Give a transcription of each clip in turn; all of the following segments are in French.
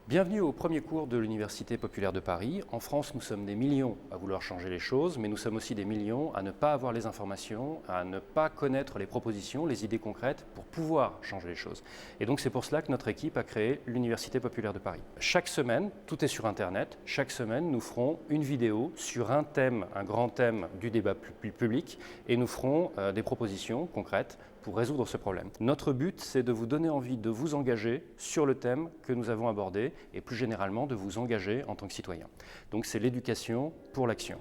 Bienvenue au premier cours de l'Université populaire de Paris. En France, nous sommes des millions à vouloir changer les choses, mais nous sommes aussi des millions à ne pas avoir les informations, à ne pas connaître les propositions, les idées concrètes pour pouvoir changer les choses. Et donc c'est pour cela que notre équipe a créé l'Université populaire de Paris. Chaque semaine, tout est sur Internet, chaque semaine nous ferons une vidéo sur un thème, un grand thème du débat public, et nous ferons des propositions concrètes pour résoudre ce problème. Notre but, c'est de vous donner envie de vous engager sur le thème que nous avons abordé et plus généralement de vous engager en tant que citoyen. Donc c'est l'éducation pour l'action.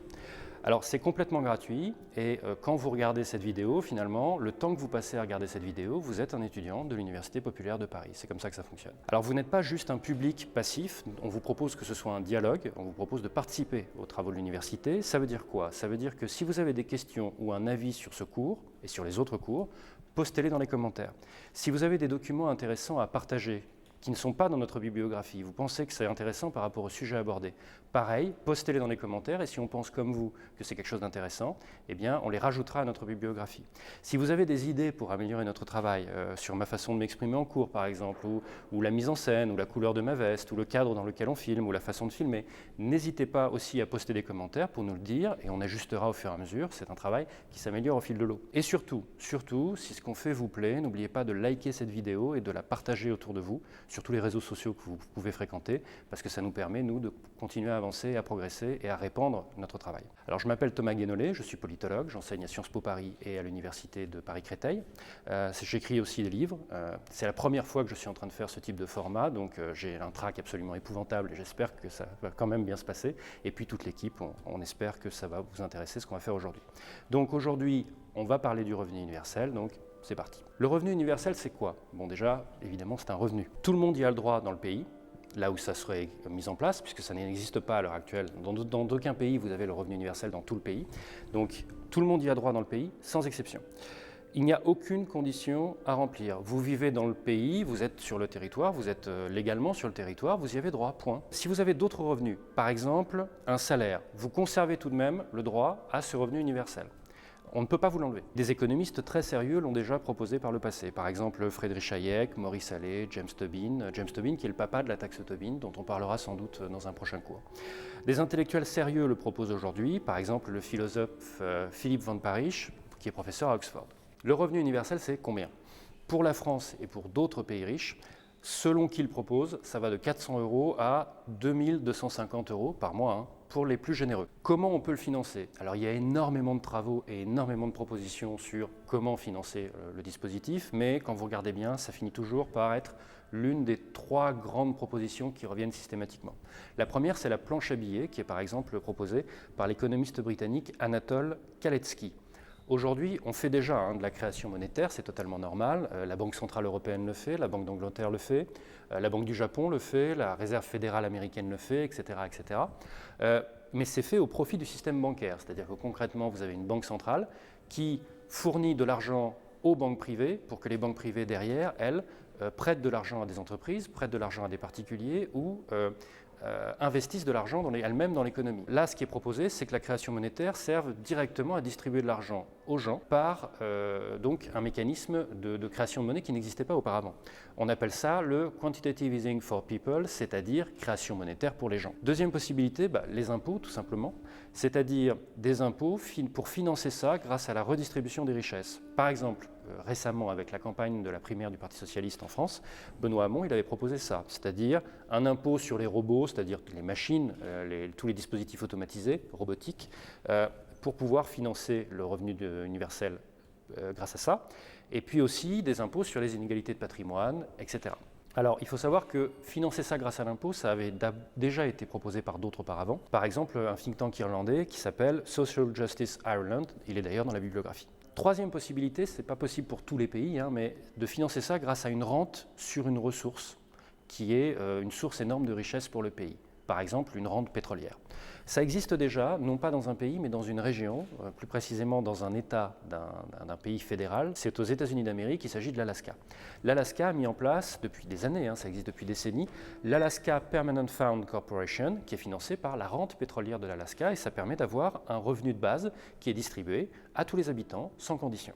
Alors c'est complètement gratuit et quand vous regardez cette vidéo, finalement, le temps que vous passez à regarder cette vidéo, vous êtes un étudiant de l'Université populaire de Paris. C'est comme ça que ça fonctionne. Alors vous n'êtes pas juste un public passif, on vous propose que ce soit un dialogue, on vous propose de participer aux travaux de l'université. Ça veut dire quoi? Ça veut dire que si vous avez des questions ou un avis sur ce cours et sur les autres cours, postez-les dans les commentaires. Si vous avez des documents intéressants à partager, qui ne sont pas dans notre bibliographie, vous pensez que c'est intéressant par rapport au sujet abordé, pareil, postez-les dans les commentaires et si on pense comme vous que c'est quelque chose d'intéressant, eh bien on les rajoutera à notre bibliographie. Si vous avez des idées pour améliorer notre travail, sur ma façon de m'exprimer en cours par exemple, ou la mise en scène, ou la couleur de ma veste, ou le cadre dans lequel on filme, ou la façon de filmer, n'hésitez pas aussi à poster des commentaires pour nous le dire et on ajustera au fur et à mesure, c'est un travail qui s'améliore au fil de l'eau. Et surtout, si ce qu'on fait vous plaît, n'oubliez pas de liker cette vidéo et de la partager autour de vous, sur tous les réseaux sociaux que vous pouvez fréquenter, parce que ça nous permet, nous, de continuer à avancer, à progresser et à répandre notre travail. Alors, je m'appelle Thomas Guénolé, je suis politologue, j'enseigne à Sciences Po Paris et à l'Université de Paris-Créteil. J'écris aussi des livres. C'est la première fois que je suis en train de faire ce type de format, donc j'ai un trac absolument épouvantable et j'espère que ça va quand même bien se passer. Et puis, toute l'équipe, on espère que ça va vous intéresser, ce qu'on va faire aujourd'hui. Donc, aujourd'hui, on va parler du revenu universel, donc c'est parti. Le revenu universel, c'est quoi? Bon, déjà, évidemment, c'est un revenu. Tout le monde y a le droit dans le pays, là où ça serait mis en place, puisque ça n'existe pas à l'heure actuelle. Dans d'aucun pays, vous avez le revenu universel dans tout le pays. Donc, tout le monde y a droit dans le pays, sans exception. Il n'y a aucune condition à remplir. Vous vivez dans le pays, vous êtes sur le territoire, vous êtes légalement sur le territoire, vous y avez droit, point. Si vous avez d'autres revenus, par exemple un salaire, vous conservez tout de même le droit à ce revenu universel. On ne peut pas vous l'enlever. Des économistes très sérieux l'ont déjà proposé par le passé. Par exemple, Friedrich Hayek, Maurice Allais, James Tobin qui est le papa de la taxe Tobin, dont on parlera sans doute dans un prochain cours. Des intellectuels sérieux le proposent aujourd'hui, par exemple le philosophe Philippe Van Parijs, qui est professeur à Oxford. Le revenu universel, c'est combien? Pour la France et pour d'autres pays riches, selon qui le propose, ça va de 400 € à 2250 € par mois, pour les plus généreux. Comment on peut le financer? Alors il y a énormément de travaux et énormément de propositions sur comment financer le dispositif, mais quand vous regardez bien, ça finit toujours par être l'une des 3 grandes propositions qui reviennent systématiquement. La première, c'est la planche à billets, qui est par exemple proposée par l'économiste britannique Anatole Kalecki. Aujourd'hui, on fait déjà de la création monétaire, c'est totalement normal. La Banque centrale européenne le fait, la Banque d'Angleterre le fait, la Banque du Japon le fait, la Réserve fédérale américaine le fait, etc. etc. Mais c'est fait au profit du système bancaire, c'est-à-dire que concrètement, vous avez une banque centrale qui fournit de l'argent aux banques privées pour que les banques privées derrière, elles, prêtent de l'argent à des entreprises, prêtent de l'argent à des particuliers ou investissent de l'argent elles-mêmes dans l'économie. Là, ce qui est proposé, c'est que la création monétaire serve directement à distribuer de l'argent aux gens par donc un mécanisme de création de monnaie qui n'existait pas auparavant. On appelle ça le quantitative easing for people, c'est-à-dire création monétaire pour les gens. Deuxième possibilité, les impôts tout simplement, c'est-à-dire des impôts pour financer ça grâce à la redistribution des richesses. Par exemple, récemment avec la campagne de la primaire du Parti socialiste en France, Benoît Hamon, il avait proposé ça, c'est-à-dire un impôt sur les robots, c'est-à-dire les machines, tous les dispositifs automatisés, robotiques, pour pouvoir financer le revenu universel grâce à ça, et puis aussi des impôts sur les inégalités de patrimoine, etc. Alors, il faut savoir que financer ça grâce à l'impôt, ça avait déjà été proposé par d'autres auparavant. Par exemple, un think tank irlandais qui s'appelle Social Justice Ireland, il est d'ailleurs dans la bibliographie. Troisième possibilité, ce n'est pas possible pour tous les pays, mais de financer ça grâce à une rente sur une ressource qui est une source énorme de richesse pour le pays. Par exemple, une rente pétrolière. Ça existe déjà, non pas dans un pays, mais dans une région, plus précisément dans un État d'un pays fédéral. C'est aux États-Unis d'Amérique, il s'agit de l'Alaska. L'Alaska a mis en place, depuis des années, ça existe depuis décennies, l'Alaska Permanent Fund Corporation, qui est financée par la rente pétrolière de l'Alaska, et ça permet d'avoir un revenu de base qui est distribué à tous les habitants, sans condition.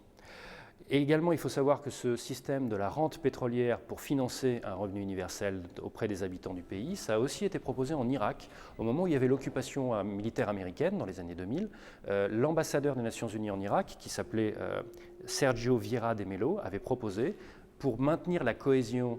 Et également, il faut savoir que ce système de la rente pétrolière pour financer un revenu universel auprès des habitants du pays, ça a aussi été proposé en Irak, au moment où il y avait l'occupation militaire américaine, dans les années 2000. L'ambassadeur des Nations Unies en Irak, qui s'appelait Sergio Vieira de Mello, avait proposé, pour maintenir la cohésion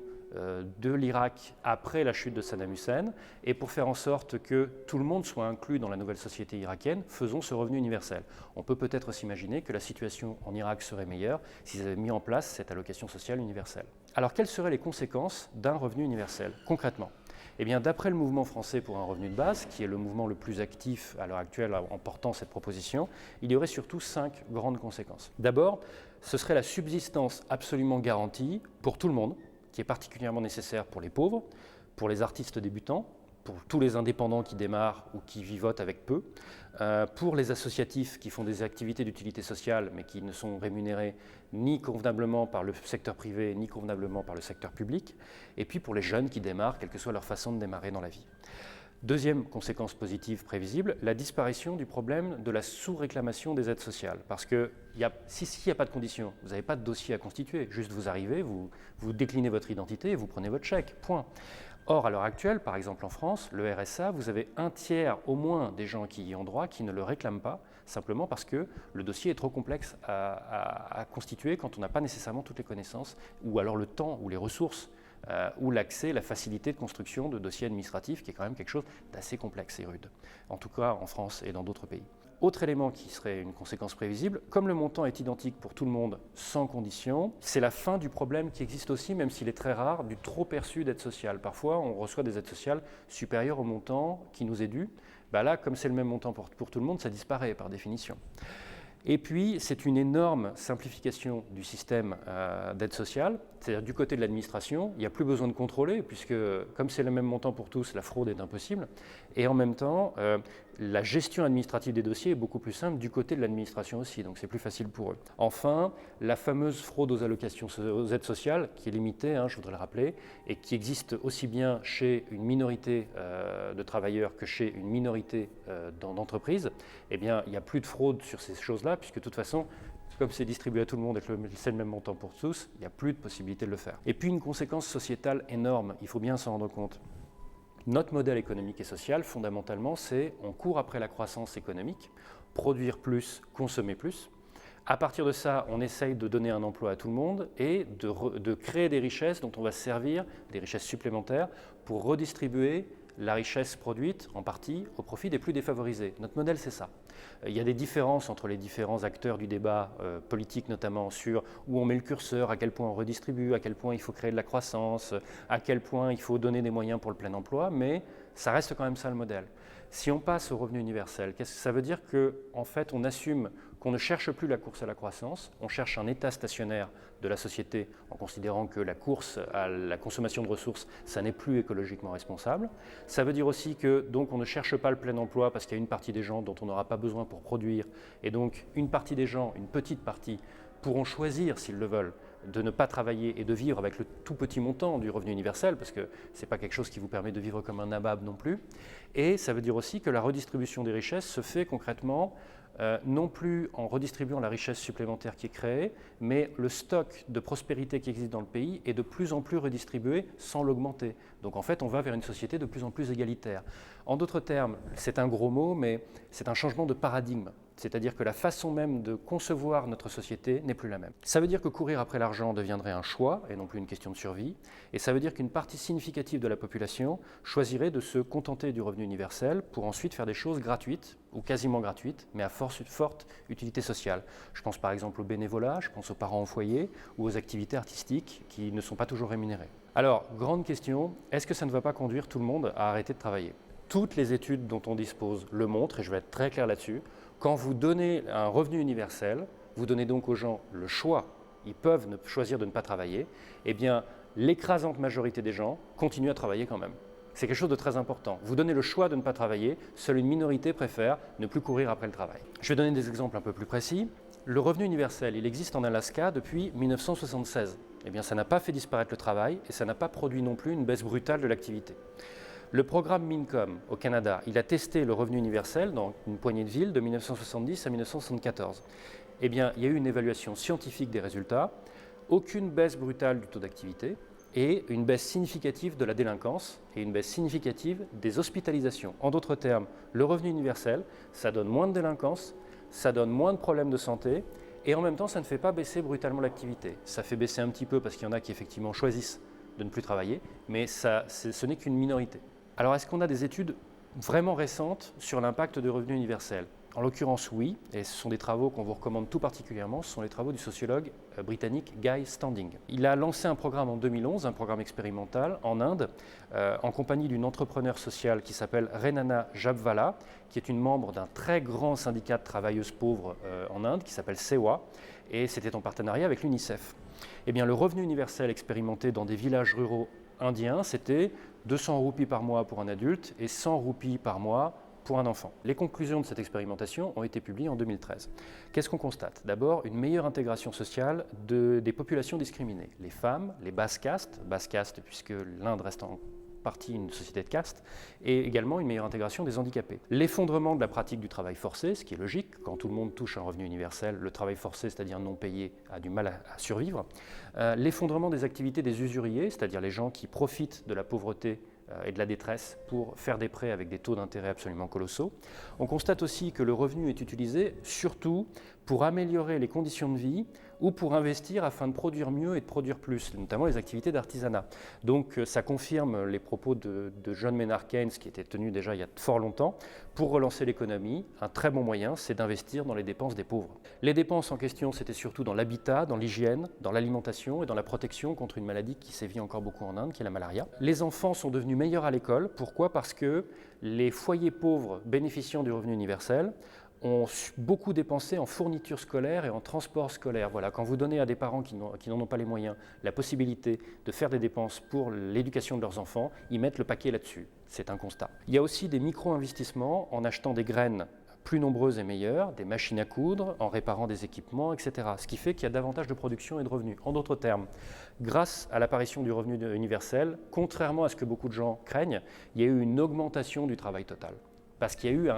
de l'Irak après la chute de Saddam Hussein et pour faire en sorte que tout le monde soit inclus dans la nouvelle société irakienne, faisons ce revenu universel. On peut peut-être s'imaginer que la situation en Irak serait meilleure s'ils avaient mis en place cette allocation sociale universelle. Alors quelles seraient les conséquences d'un revenu universel concrètement ? Eh bien, d'après le mouvement français pour un revenu de base, qui est le mouvement le plus actif à l'heure actuelle en portant cette proposition, il y aurait surtout 5 grandes conséquences. D'abord, ce serait la subsistance absolument garantie pour tout le monde, qui est particulièrement nécessaire pour les pauvres, pour les artistes débutants, pour tous les indépendants qui démarrent ou qui vivotent avec peu, pour les associatifs qui font des activités d'utilité sociale mais qui ne sont rémunérés ni convenablement par le secteur privé ni convenablement par le secteur public, et puis pour les jeunes qui démarrent, quelle que soit leur façon de démarrer dans la vie. Deuxième conséquence positive prévisible, la disparition du problème de la sous-réclamation des aides sociales. Parce que s'il n'y a pas de conditions, vous n'avez pas de dossier à constituer, juste vous arrivez, vous déclinez votre identité et vous prenez votre chèque, point. Or, à l'heure actuelle, par exemple en France, le RSA, vous avez un tiers au moins des gens qui y ont droit qui ne le réclament pas, simplement parce que le dossier est trop complexe à constituer quand on n'a pas nécessairement toutes les connaissances, ou alors le temps ou les ressources, ou l'accès, la facilité de construction de dossiers administratifs, qui est quand même quelque chose d'assez complexe et rude, en tout cas en France et dans d'autres pays. Autre élément qui serait une conséquence prévisible, comme le montant est identique pour tout le monde sans condition, c'est la fin du problème qui existe aussi, même s'il est très rare, du trop perçu d'aide sociale. Parfois, on reçoit des aides sociales supérieures au montant qui nous est dû. Là, comme c'est le même montant pour tout le monde, ça disparaît par définition. Et puis, c'est une énorme simplification du système d'aide sociale, c'est-à-dire du côté de l'administration, il n'y a plus besoin de contrôler, puisque comme c'est le même montant pour tous, la fraude est impossible. Et en même temps, la gestion administrative des dossiers est beaucoup plus simple du côté de l'administration aussi, donc c'est plus facile pour eux. Enfin, la fameuse fraude aux allocations, aux aides sociales, qui est limitée, je voudrais le rappeler, et qui existe aussi bien chez une minorité de travailleurs que chez une minorité d'entreprises, eh bien, il n'y a plus de fraude sur ces choses-là, puisque de toute façon, comme c'est distribué à tout le monde et que c'est le même montant pour tous, il n'y a plus de possibilité de le faire. Et puis une conséquence sociétale énorme, il faut bien s'en rendre compte. Notre modèle économique et social, fondamentalement, c'est on court après la croissance économique, produire plus, consommer plus. À partir de ça, on essaye de donner un emploi à tout le monde et de créer des richesses dont on va se servir, des richesses supplémentaires, pour redistribuer la richesse produite en partie au profit des plus défavorisés. Notre modèle, c'est ça. Il y a des différences entre les différents acteurs du débat politique, notamment sur où on met le curseur, à quel point on redistribue, à quel point il faut créer de la croissance, à quel point il faut donner des moyens pour le plein emploi, mais ça reste quand même ça le modèle. Si on passe au revenu universel, qu'est-ce que ça veut dire qu'en fait, on assume qu'on ne cherche plus la course à la croissance, on cherche un état stationnaire de la société en considérant que la course à la consommation de ressources, ça n'est plus écologiquement responsable. Ça veut dire aussi que donc on ne cherche pas le plein emploi parce qu'il y a une partie des gens dont on n'aura pas besoin pour produire, et donc une partie des gens, une petite partie, pourront choisir, s'ils le veulent, de ne pas travailler et de vivre avec le tout petit montant du revenu universel, parce que ce n'est pas quelque chose qui vous permet de vivre comme un nabab non plus. Et ça veut dire aussi que la redistribution des richesses se fait concrètement non plus en redistribuant la richesse supplémentaire qui est créée, mais le stock de prospérité qui existe dans le pays est de plus en plus redistribué sans l'augmenter. Donc en fait, on va vers une société de plus en plus égalitaire. En d'autres termes, c'est un gros mot, mais c'est un changement de paradigme. C'est-à-dire que la façon même de concevoir notre société n'est plus la même. Ça veut dire que courir après l'argent deviendrait un choix et non plus une question de survie. Et ça veut dire qu'une partie significative de la population choisirait de se contenter du revenu universel pour ensuite faire des choses gratuites ou quasiment gratuites, mais à forte utilité sociale. Je pense par exemple au bénévolat, je pense aux parents au foyer ou aux activités artistiques qui ne sont pas toujours rémunérées. Alors, grande question, est-ce que ça ne va pas conduire tout le monde à arrêter de travailler ? Toutes les études dont on dispose le montrent, et je vais être très clair là-dessus. Quand vous donnez un revenu universel, vous donnez donc aux gens le choix, ils peuvent choisir de ne pas travailler, eh bien l'écrasante majorité des gens continuent à travailler quand même. C'est quelque chose de très important. Vous donnez le choix de ne pas travailler, seule une minorité préfère ne plus courir après le travail. Je vais donner des exemples un peu plus précis. Le revenu universel, il existe en Alaska depuis 1976. Eh bien ça n'a pas fait disparaître le travail et ça n'a pas produit non plus une baisse brutale de l'activité. Le programme Mincom au Canada, il a testé le revenu universel dans une poignée de villes de 1970 à 1974. Eh bien, il y a eu une évaluation scientifique des résultats, aucune baisse brutale du taux d'activité et une baisse significative de la délinquance et une baisse significative des hospitalisations. En d'autres termes, le revenu universel, ça donne moins de délinquance, ça donne moins de problèmes de santé et en même temps, ça ne fait pas baisser brutalement l'activité. Ça fait baisser un petit peu parce qu'il y en a qui effectivement choisissent de ne plus travailler, mais ce n'est qu'une minorité. Alors, est-ce qu'on a des études vraiment récentes sur l'impact du revenu universel? En l'occurrence, oui, et ce sont des travaux qu'on vous recommande tout particulièrement, ce sont les travaux du sociologue britannique Guy Standing. Il a lancé un programme en 2011, un programme expérimental en Inde, en compagnie d'une entrepreneure sociale qui s'appelle Renana Jabvala, qui est une membre d'un très grand syndicat de travailleuses pauvres en Inde, qui s'appelle SEWA, et c'était en partenariat avec l'UNICEF. Eh bien, le revenu universel expérimenté dans des villages ruraux indiens, c'était 200 roupies par mois pour un adulte et 100 roupies par mois pour un enfant. Les conclusions de cette expérimentation ont été publiées en 2013. Qu'est-ce qu'on constate? D'abord, une meilleure intégration sociale des populations discriminées. Les femmes, les basses castes puisque l'Inde reste en partie une société de castes, et également une meilleure intégration des handicapés. L'effondrement de la pratique du travail forcé, ce qui est logique, quand tout le monde touche un revenu universel, le travail forcé, c'est-à-dire non payé, a du mal à survivre. L'effondrement des activités des usuriers, c'est-à-dire les gens qui profitent de la pauvreté et de la détresse pour faire des prêts avec des taux d'intérêt absolument colossaux. On constate aussi que le revenu est utilisé surtout pour améliorer les conditions de vie ou pour investir afin de produire mieux et de produire plus, notamment les activités d'artisanat. Donc ça confirme les propos de John Maynard Keynes qui étaient tenus déjà il y a fort longtemps. Pour relancer l'économie, un très bon moyen, c'est d'investir dans les dépenses des pauvres. Les dépenses en question, c'était surtout dans l'habitat, dans l'hygiène, dans l'alimentation et dans la protection contre une maladie qui sévit encore beaucoup en Inde, qui est la malaria. Les enfants sont devenus meilleurs à l'école. Pourquoi? Parce que les foyers pauvres bénéficiant du revenu universel ont beaucoup dépensé en fournitures scolaires et en transport scolaire. Voilà, quand vous donnez à des parents qui n'en ont pas les moyens la possibilité de faire des dépenses pour l'éducation de leurs enfants, ils mettent le paquet là-dessus. C'est un constat. Il y a aussi des micro-investissements en achetant des graines plus nombreuses et meilleures, des machines à coudre, en réparant des équipements, etc. Ce qui fait qu'il y a davantage de production et de revenus. En d'autres termes, grâce à l'apparition du revenu universel, contrairement à ce que beaucoup de gens craignent, il y a eu une augmentation du travail total. Parce qu'il y a eu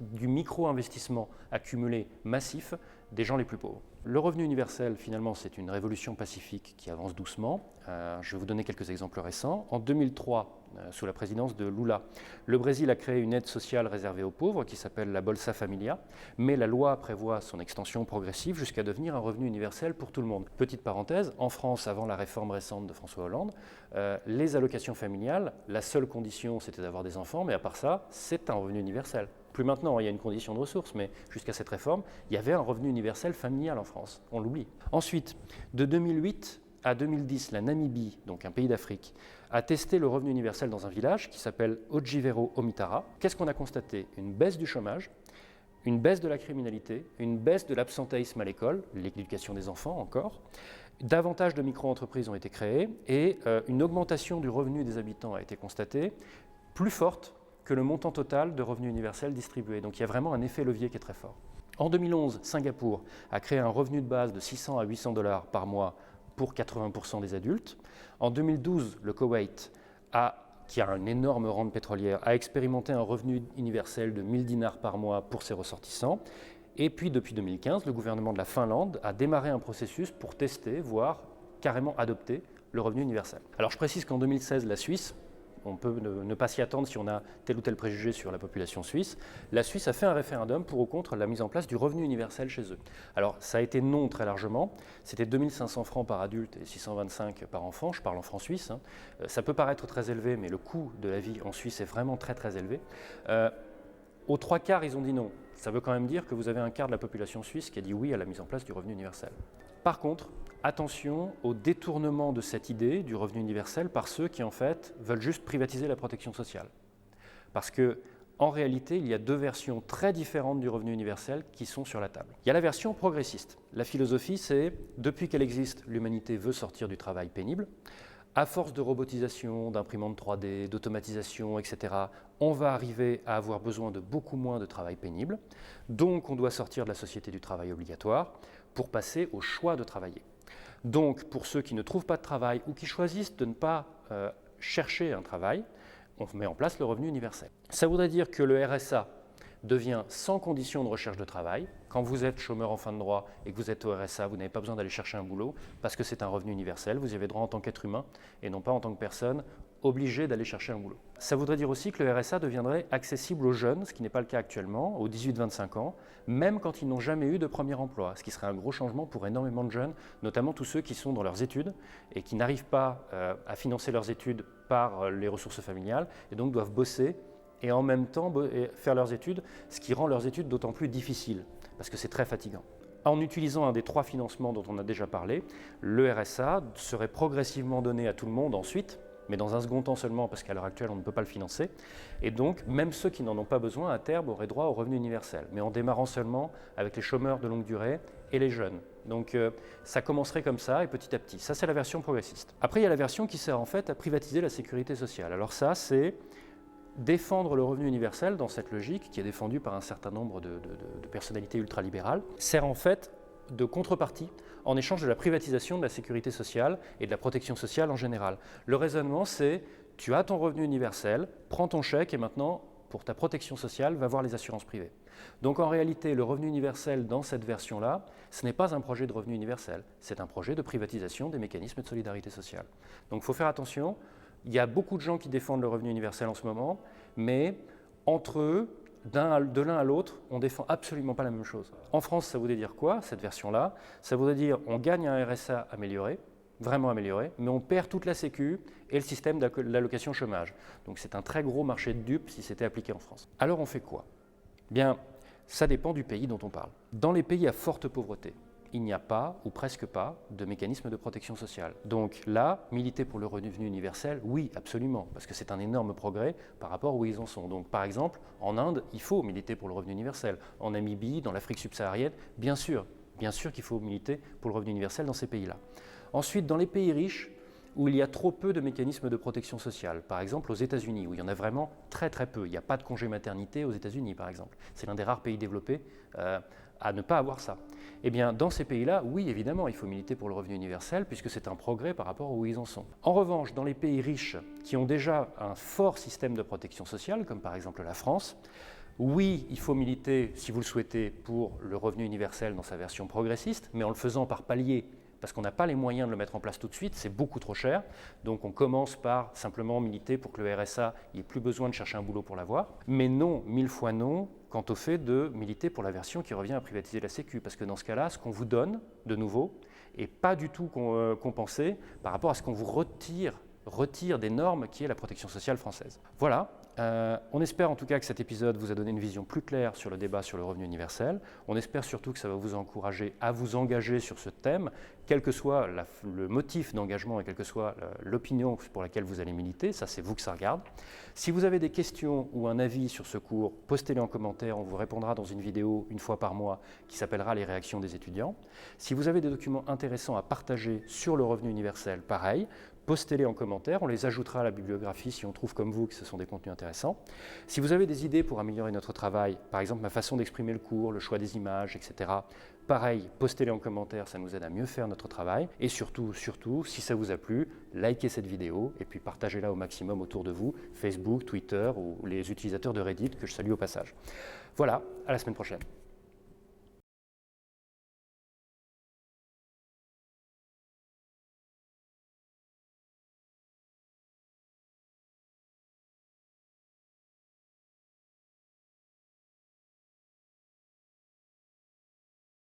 du micro-investissement accumulé massif des gens les plus pauvres. Le revenu universel, finalement, c'est une révolution pacifique qui avance doucement. Je vais vous donner quelques exemples récents. En 2003, sous la présidence de Lula, le Brésil a créé une aide sociale réservée aux pauvres qui s'appelle la Bolsa Familia, mais la loi prévoit son extension progressive jusqu'à devenir un revenu universel pour tout le monde. Petite parenthèse, en France, avant la réforme récente de François Hollande, les allocations familiales, la seule condition c'était d'avoir des enfants, mais à part ça, c'est un revenu universel. Plus maintenant, il y a une condition de ressources, mais jusqu'à cette réforme, il y avait un revenu universel familial en France. On l'oublie. Ensuite, de 2008 à 2010, la Namibie, donc un pays d'Afrique, a testé le revenu universel dans un village qui s'appelle Ojivero Omitara. Qu'est-ce qu'on a constaté? Une baisse du chômage, une baisse de la criminalité, une baisse de l'absentéisme à l'école, l'éducation des enfants encore. Davantage de micro-entreprises ont été créées et une augmentation du revenu des habitants a été constatée, plus forte que le montant total de revenu universel distribué. Donc il y a vraiment un effet levier qui est très fort. En 2011, Singapour a créé un revenu de base de 600 à 800 $ par mois pour 80% des adultes. En 2012, le Koweït, qui a une énorme rente pétrolière, a expérimenté un revenu universel de 1000 dinars par mois pour ses ressortissants. Et puis depuis 2015, le gouvernement de la Finlande a démarré un processus pour tester, voire carrément adopter le revenu universel. Alors je précise qu'en 2016, la Suisse, on peut ne pas s'y attendre si on a tel ou tel préjugé sur la population suisse. La Suisse a fait un référendum pour ou contre la mise en place du revenu universel chez eux. Alors, ça a été non très largement. C'était 2500 francs par adulte et 625 par enfant. Je parle en francs suisses. Ça peut paraître très élevé, mais le coût de la vie en Suisse est vraiment très très élevé. Aux 3/4, ils ont dit non. Ça veut quand même dire que vous avez un quart de la population suisse qui a dit oui à la mise en place du revenu universel. Par contre, attention au détournement de cette idée du revenu universel par ceux qui, en fait, veulent juste privatiser la protection sociale. Parce que, en réalité, il y a deux versions très différentes du revenu universel qui sont sur la table. Il y a la version progressiste. La philosophie, c'est depuis qu'elle existe, l'humanité veut sortir du travail pénible. À force de robotisation, d'imprimantes 3D, d'automatisation, etc., on va arriver à avoir besoin de beaucoup moins de travail pénible. Donc, on doit sortir de la société du travail obligatoire pour passer au choix de travailler. Donc, pour ceux qui ne trouvent pas de travail ou qui choisissent de ne pas chercher un travail, on met en place le revenu universel. Ça voudrait dire que le RSA devient sans condition de recherche de travail. Quand vous êtes chômeur en fin de droit et que vous êtes au RSA, vous n'avez pas besoin d'aller chercher un boulot parce que c'est un revenu universel, vous y avez droit en tant qu'être humain et non pas en tant que personne obligée d'aller chercher un boulot. Ça voudrait dire aussi que le RSA deviendrait accessible aux jeunes, ce qui n'est pas le cas actuellement, aux 18-25 ans, même quand ils n'ont jamais eu de premier emploi, ce qui serait un gros changement pour énormément de jeunes, notamment tous ceux qui sont dans leurs études et qui n'arrivent pas à financer leurs études par les ressources familiales et donc doivent bosser et en même temps faire leurs études, ce qui rend leurs études d'autant plus difficiles, parce que c'est très fatigant. En utilisant un des 3 financements dont on a déjà parlé, le RSA serait progressivement donné à tout le monde ensuite, mais dans un second temps seulement, parce qu'à l'heure actuelle, on ne peut pas le financer. Et donc, même ceux qui n'en ont pas besoin, à terme, auraient droit au revenu universel, mais en démarrant seulement avec les chômeurs de longue durée et les jeunes. Donc, ça commencerait comme ça, et petit à petit. Ça, c'est la version progressiste. Après, il y a la version qui sert en fait à privatiser la sécurité sociale. Alors ça, c'est défendre le revenu universel dans cette logique, qui est défendue par un certain nombre de personnalités ultralibérales, sert en fait de contrepartie en échange de la privatisation de la sécurité sociale et de la protection sociale en général. Le raisonnement, c'est tu as ton revenu universel, prends ton chèque et maintenant, pour ta protection sociale, va voir les assurances privées. Donc en réalité, le revenu universel dans cette version-là, ce n'est pas un projet de revenu universel, c'est un projet de privatisation des mécanismes de solidarité sociale. Donc il faut faire attention. Il y a beaucoup de gens qui défendent le revenu universel en ce moment, mais entre eux, de l'un à l'autre, on ne défend absolument pas la même chose. En France, ça voudrait dire quoi, cette version-là? Ça voudrait dire on gagne un RSA amélioré, vraiment amélioré, mais on perd toute la Sécu et le système d'allocation chômage. Donc c'est un très gros marché de dupes si c'était appliqué en France. Alors on fait quoi? Bien, ça dépend du pays dont on parle. Dans les pays à forte pauvreté, il n'y a pas, ou presque pas, de mécanisme de protection sociale. Donc là, militer pour le revenu universel, oui, absolument, parce que c'est un énorme progrès par rapport où ils en sont. Donc par exemple, en Inde, il faut militer pour le revenu universel. En Namibie, dans l'Afrique subsaharienne, bien sûr qu'il faut militer pour le revenu universel dans ces pays-là. Ensuite, dans les pays riches, où il y a trop peu de mécanismes de protection sociale, par exemple aux États-Unis, où il y en a vraiment très très peu. Il n'y a pas de congé maternité aux États-Unis, par exemple. C'est l'un des rares pays développés à ne pas avoir ça. Eh bien, dans ces pays-là, oui, évidemment, il faut militer pour le revenu universel, puisque c'est un progrès par rapport à où ils en sont. En revanche, dans les pays riches, qui ont déjà un fort système de protection sociale, comme par exemple la France, oui, il faut militer, si vous le souhaitez, pour le revenu universel dans sa version progressiste, mais en le faisant par paliers, parce qu'on n'a pas les moyens de le mettre en place tout de suite, c'est beaucoup trop cher. Donc on commence par simplement militer pour que le RSA n'ait plus besoin de chercher un boulot pour l'avoir. Mais non, 1000 fois non, quant au fait de militer pour la version qui revient à privatiser la Sécu. Parce que dans ce cas-là, ce qu'on vous donne, de nouveau, n'est pas du tout compensé par rapport à ce qu'on vous retire des normes qui est la protection sociale française. Voilà. On espère en tout cas que cet épisode vous a donné une vision plus claire sur le débat sur le revenu universel. On espère surtout que ça va vous encourager à vous engager sur ce thème, quel que soit le motif d'engagement et quelle que soit l'opinion pour laquelle vous allez militer, ça c'est vous que ça regarde. Si vous avez des questions ou un avis sur ce cours, postez-les en commentaire, on vous répondra dans une vidéo une fois par mois qui s'appellera les réactions des étudiants. Si vous avez des documents intéressants à partager sur le revenu universel, pareil, postez-les en commentaire, on les ajoutera à la bibliographie si on trouve comme vous que ce sont des contenus intéressants. Si vous avez des idées pour améliorer notre travail, par exemple ma façon d'exprimer le cours, le choix des images, etc., pareil, postez-les en commentaire, ça nous aide à mieux faire notre travail. Et surtout, si ça vous a plu, likez cette vidéo et puis partagez-la au maximum autour de vous, Facebook, Twitter ou les utilisateurs de Reddit que je salue au passage. Voilà, à la semaine prochaine.